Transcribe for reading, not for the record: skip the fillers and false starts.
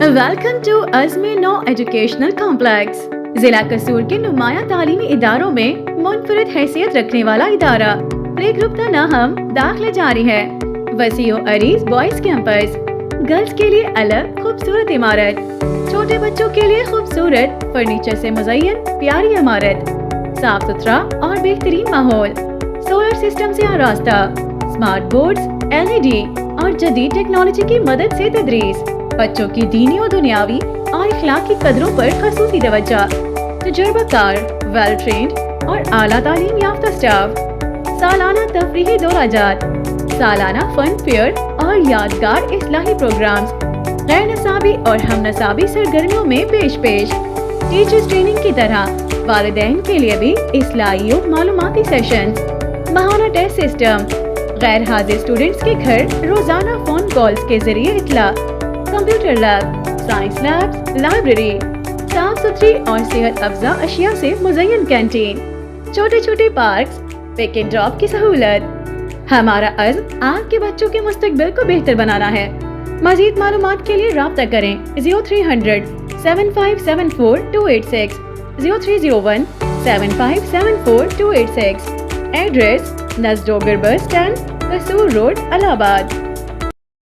Welcome to عزم نو educational complex. ضلع قصور کے نمایاں تعلیمی اداروں میں منفرد حیثیت رکھنے والا ادارہ پلے گروپ کا ناہم داخلے جاری ہے. وسیع و عریض بوائز کیمپس، گرلز کے لیے الگ خوبصورت عمارت، چھوٹے بچوں کے لیے خوبصورت فرنیچر سے مزین پیاری عمارت، صاف ستھرا اور بہترین ماحول، سولر سسٹم سے آراستہ، اسمارٹ بورڈز، LED اور جدید ٹیکنالوجی کی مدد سے تدریس، بچوں کی دینی و دنیاوی اور اخلاقی قدروں پر خصوصی توجہ، تجربہ کار، ویل ٹرینڈ اور اعلیٰ تعلیم یافتہ اسٹاف، سالانہ تفریحی دورہ جات، سالانہ فن فیئر اور یادگار اصلاحی پروگرامز، غیر نصابی اور ہم نصابی سرگرمیوں میں پیش ٹیچرز ٹریننگ کی طرح والدین کے لیے بھی اصلاحی و معلوماتی سیشنز، ماہانہ ٹیسٹ سسٹم، غیر حاضر اسٹوڈنٹس کے گھر روزانہ فون کالز کے ذریعے اطلاع، computer lab, science labs, library, صاف ستھری اور صحت افزا اشیاء سے مزین کینٹین، چھوٹے چھوٹے پارکس، پک اینڈ ڈراپ کی سہولت. ہمارا عزم آپ کے بچوں کے مستقبل کو بہتر بنانا ہے. مزید معلومات کے لیے رابطہ کریں 0300 7574 286 0301 7574 286. ایڈریس نزدوگر بس اسٹینڈ، قصور روڈ، الہ آباد.